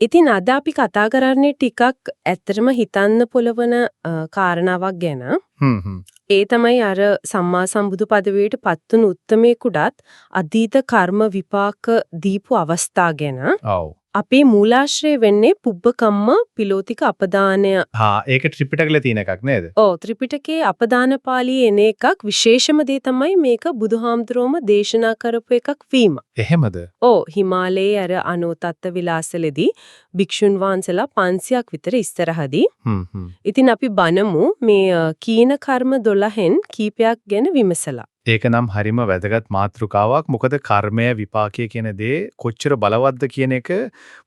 ඉතින් අද අපි කතා කරන්නේ ටිකක් ඇත්තටම හිතන්න පොළවන කාරණාවක් ගැන. ඒ තමයි අර සම්මා සම්බුදු පදවියට පත්වුණු උත්තමයෙකුටත් අතීත කර්ම විපාක දීපු අවස්ථා ගැන. ඔව්. අපේ මූලාශ්‍රය වෙන්නේ පුබ්බකම්ම පිලෝතික අපදානය. ඒක ත්‍රිපිටකලේ තියෙන එකක් නේද? ඔව් ත්‍රිපිටකයේ අපදාන පාළියේ එන එකක් විශේෂම දේ තමයි මේක බුදුහාමුදුරුවෝම දේශනා කරපු එකක් වීම. එහෙමද? ඔව් හිමාලයේ අර අනෝතත්ත විලාසලේදී භික්ෂුන් වහන්සේලා 500ක් විතර ඉස්සරහදී. ඉතින් අපි බලමු මේ කීන කර්ම 12න් කීපයක් ගැන විමසලා. ඒක නම් හරිම වැදගත් මාතෘකාවක්. මොකද කර්මය විපාකය කියන දේ කොච්චර බලවත්ද කියන එක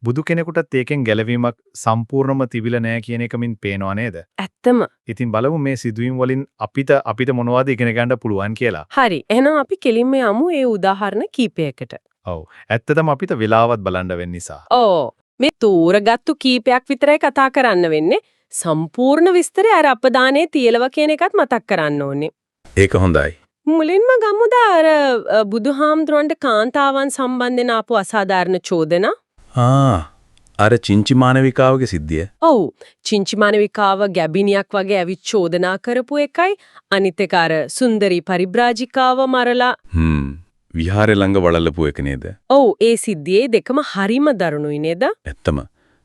බුදු කෙනෙකුටත් ඒකෙන් ගැලවීමක් සම්පූර්ණම තිබිලා නැහැ කියන එකමින් පේනවා නේද? ඇත්තම. ඉතින් බලමු මේ සිදුවීම් වලින් අපිට මොනවද ඉගෙන ගන්න පුළුවන් කියලා. හරි. එහෙනම් අපි කෙලින්ම යමු ඒ උදාහරණ කීපයකට. ඔව්. ඇත්තටම අපිට වෙලාවත් බලන්න වෙන්න නිසා. ඔව්. මේ තෝරගත්තු කීපයක් විතරයි කතා කරන්න වෙන්නේ. සම්පූර්ණ විස්තරය අර අපදානයේ තියලව කියන එකත් මතක් කරන්න ඕනේ. ඒක හොඳයි. මුලින්ම ගමුද අර බුදුහාමුදුරන්ට කාන්තාවන් සම්බන්ධයෙන් ආපු අසාධාරණ චෝදනා. අර චින්චි මානවිකාවගේ සිද්ධිය. ඔව්. චින්චි මානවිකාව ගැබිනියක් වගේ ඇවිත් චෝදනා කරපු එකයි. අනිත් එක අර සුන්දරී පරිබ්‍රාජිකාව මරලා. විහාරේ ළඟ වළල්ලපු එක නේද? ඔව්. ඒ සිද්ධියේ දෙකම හරිම දරුණුයි නේද? ඇත්තම.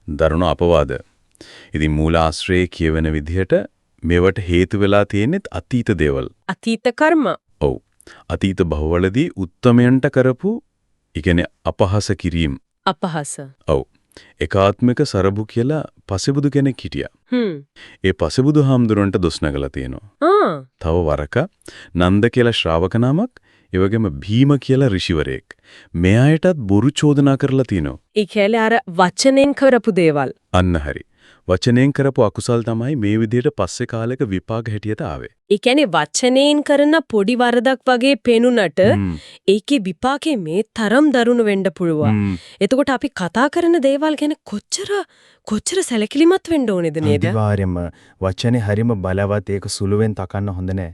දරුණු අපවාද. ඉතින් මූලාශ්‍රයේ කියවෙන විදිහට මේවට හේතු වෙලා තියෙන්නේ අතීත දේවල්. අතීත කර්ම. ඔව්. අතීත භවවලදී උත්තමයන්ට කරපු ඉගෙන අපහාස කිරීම. අපහාස. ඔව්. ඒකාත්මික සරබු කියලා පසෙබුදු කෙනෙක් හිටියා. ඒ පසෙබුදු හාමුදුරන්ට දොස් නගලා තියෙනවා. තව වරක නන්ද කියලා ශ්‍රාවක නමක්, ඒ වගේම භීම කියලා ඍෂිවරයෙක්. මෙයාටත් බොරු චෝදනා කරලා තිනවා. ඒ කියන්නේ අර වචනෙන් කරපු දේවල්. අන්න හරි. වචනෙන් කරපු අකුසල් තමයි මේ විදිහට පස්සේ කාලෙක විපාක හැටියට ආවේ. ඒ කියන්නේ වචනෙන් කරන පොඩි වරදක් වගේ පෙනුනට ඒකේ විපාකේ මේ තරම් දරුණු වෙන්න පුළුවන්. එතකොට අපි කතා කරන දේවල් ගැන කොච්චර සැලකිලිමත් වෙන්න ඕනේද නේද? අනිවාර්යයෙන්ම වචනේ හරිම බලවත්, ඒක සුළුවෙන් තකන්න හොඳ නෑ.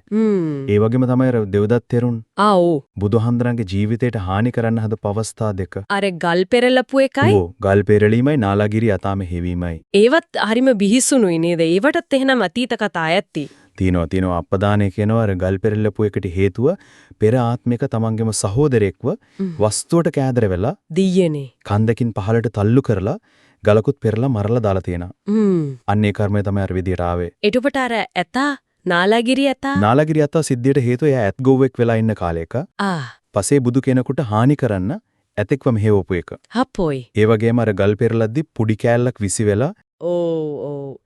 ඒ වගේම තමයි අර දෙව්දත් තෙරුන්. ආව්. බුදුහන්දරන්ගේ ජීවිතයට හානි කරන්න හදපු අවස්ථා දෙක. අර ගල් පෙරලපු එකයි. ඔව්. ගල් පෙරලීමයි නාලාගිරි අතාම හෙවීමයි. ඒවත් හරිම බිහිසුණුයි නේද? ඒවටත් එහෙනම් අතීත කතා ඇත්ති. තියෙනවා අපදානය කියනවා අර ගල් පෙරලපු එකට හේතුව පෙර ආත්මික තමන්ගේම සහෝදරයෙක්ව වස්තුවට කෑදර වෙලා දීයනේ කන්දකින් පහළට තල්ලු කරලා ගලකුත් පෙරලා මරලා දාලා තියෙනවා. අන්න ඒ කර්මය තමයි අර විදියට ආවේ. එතකොට අර ඇතා නාලාගිරි ඇතා සිද්ධියට හේතුව එයා ඇත් ගොව්වෙක් වෙලා ඉන්න කාලයක. පසේ බුදු කෙනෙකුට හානි කරන්න ඇතෙක්ව මෙහෙවපු එක. හප්පොයි. ඒ වගේම අර ගල් පෙරලද්දි පුඩි කෑල්ලක් විසි වෙලා ඕ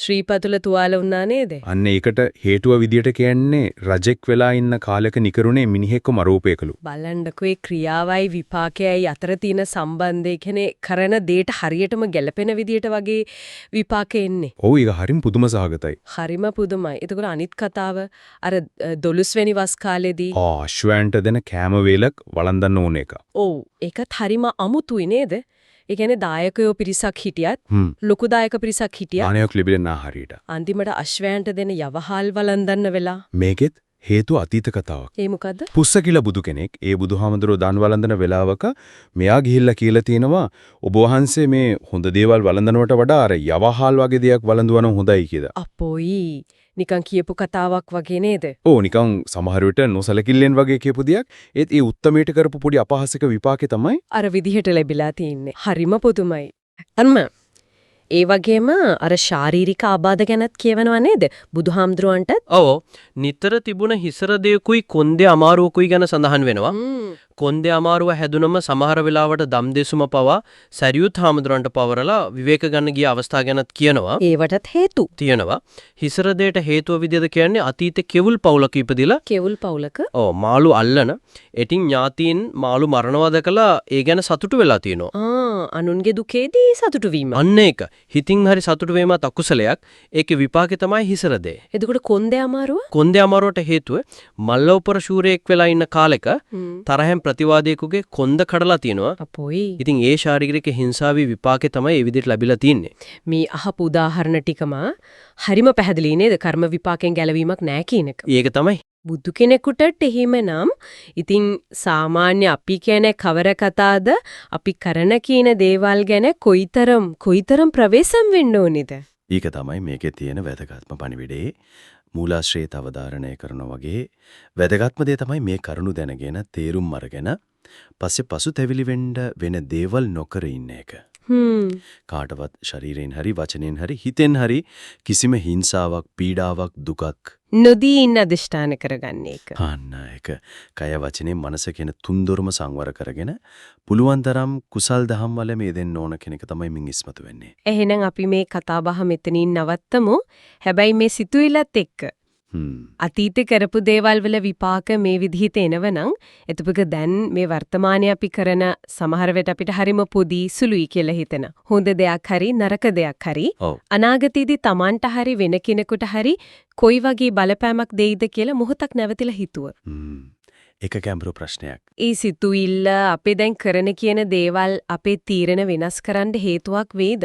ශ්‍රීපතුල තුවාල වුණා නේද? අන්න ඒකට හේතුව විදියට කියන්නේ රජෙක් වෙලා ඉන්න කාලයක නිකරුණේ මිනිහෙක්ව මරෝපේකලු. බලන්නකෝ ඒ ක්‍රියාවයි විපාකයයි අතර තියෙන සම්බන්ධය කියන්නේ කරන දෙයට හරියටම ගැළපෙන විදියට වගේ විපාක එන්නේ. ඔව් ඒක හරිම පුදුම සහගතයි. හරිම පුදුමයි. එතකොට අනිත් කතාව අර 12 වෙනි වස් කාලේදී අශ්වයන්ට දෙන කෑම වේලක් වළඳන්න ඕන එක. ඔව් ඒකත් හරිම අමුතුයි නේද? ඒ කියන්නේ දායකයෝ පිරිසක් හිටියත් ලොකු දායක පිරිසක් හිටියත් දානයක් ලැබෙන්නේ නැහැ හරියට. අන්තිමට අශ්වයන්ට දෙන යවහල් වළඳන්න වෙලා. මේකෙත් හේතුව අතීත කතාවක්. ඒ මොකද්ද? පුස්ස කියලා බුදු කෙනෙක් ඒ බුදුහාමුදුරුවෝ දන් වළඳන වෙලාවක මෙයා ගිහිල්ලා කියලා තිනවා ඔබ වහන්සේ මේ හොඳ දේවල් වළඳනවට වඩා අර යවහල් වගේ දෙයක් වළඳුවා නම් හොඳයි කියලා. අපෝයි නිකන් කියපු කතාවක් වගේ නේද? ඕ නිකන් සමහර විට නොසලකිල්ලෙන් වගේ කියපු දෙයක්. ඒත් ඒ උත්තමයට කරපු පොඩි අපහාසක විපාකේ තමයි අර විදිහට ලැබිලා තින්නේ. හරිම පුදුමයි. අන්න ඒ වගේම අර ශාරීරික ආබාධ ගැනත් කියවනවා නේද? බුදුහාමුදුරුවන්ට. ඔව්. නිතර තිබුණ හිසර දෙයකුයි කොන්දේ අමාරුවකුයි ගැන සඳහන් වෙනවා. කොන්දේ අමාරුව හැදුනම සමහර වෙලාවට දම් දෙසුම පවා සරියුත් හාමුදුරන්ට පවරලා විවේක ගන්න ගිය අවස්ථා ගැනත් කියනවා. ඒවටත් හේතු තියෙනවා. හිසර දෙයට හේතුව විදිහට කියන්නේ අතීත කෙවුල් පවුලක ඉපදිලා. කෙවුල් පවුලක. ඔව් මාළු අල්ලන. එටින් ඥාතීන් මාළු මරනවා දැකලා ඒ ගැන සතුටු වෙලා තියෙනවා. අනුන්ගේ දුකේදී සතුටු වීම. අන්න ඒක. හිතින් හරි සතුටු වීමත් අකුසලයක්. ඒකේ විපාකේ තමයි හිසර දෙය. එතකොට කොන්දේ අමාරුව? කොන්දේ අමාරුවට හේතුව මල්ලවපර ශූරයෙක් වෙලා ඉන්න කාලෙක තරහෙන් ප්‍රතිවාදයකගේ කොන්ද කඩලා තියෙනවා. අපෝයි. ඉතින් ඒ ශාරීරික හිංසාවේ විපාකේ තමයි ඒ විදිහට ලැබිලා තින්නේ. මේ අහපු උදාහරණ ටිකම හරිම පැහැදිලි නේද? කර්ම විපාකෙන් ගැලවීමක් නැහැ කියන එක. ඒක තමයි බුදු කෙනෙකුටත් එහෙමනම් ඉතින් සාමාන්‍ය අපි කියන කවර කතාද අපි කරන කියන දේවල් ගැන කොයිතරම් ප්‍රවේශම් වෙන්න ඕනේද? ඒක තමයි මේකේ තියෙන වැදගත්ම පණිවිඩේ. මූලාශ්‍රයේ අවධාරණය කරන වගේ වැදගත්ම දේ තමයි මේ කරුණු දැනගෙන තේරුම් අරගෙන පසුතැවිලි වෙන දේවල් නොකර ඉන්න එක. කාටවත් ශරීරයෙන් හරි වචනෙන් හරි හිතෙන් හරි කිසිම හිංසාවක් පීඩාවක් දුකක් නොදී ඉන්න අදිෂ්ඨාන කරගන්න එක. අන්න ඒක කය වචනේ මනස කියන තුන්දොරම සංවර කරගෙන පුළුවන් තරම් කුසල් දහම් වල මේ දෙන්න ඕන කෙනෙක් තමයි මින් ඉස්මතු වෙන්නේ. එහෙනම් අපි මේ කතා බහ මෙතනින් නවත්තමු. හැබැයි මේ සිතුවිල්ලත් එක්ක අතීතේ කරපු දේවල් වල විපාක මේ විදිහට එනවනම් එතකොට දැන් මේ වර්තමානයේ අපි කරන සමහර වෙලට අපිට හරිම පොඩි සුළුයි කියලා හිතෙන. හොඳ දෙයක් හරි නරක දෙයක් හරි අනාගතයේදී Tamanට හරි වෙන කෙනෙකුට හරි කොයි වගේ බලපෑමක් දෙයිද කියලා මොහොතක් නැවතිලා හිතුවා. ඒක ගැඹුරු ප්‍රශ්නයක්. ඒ සිතුවිල්ල අපේ දැන් කරන කියන දේවල් අපේ තීරණ වෙනස් කරන්න හේතුවක් වේද?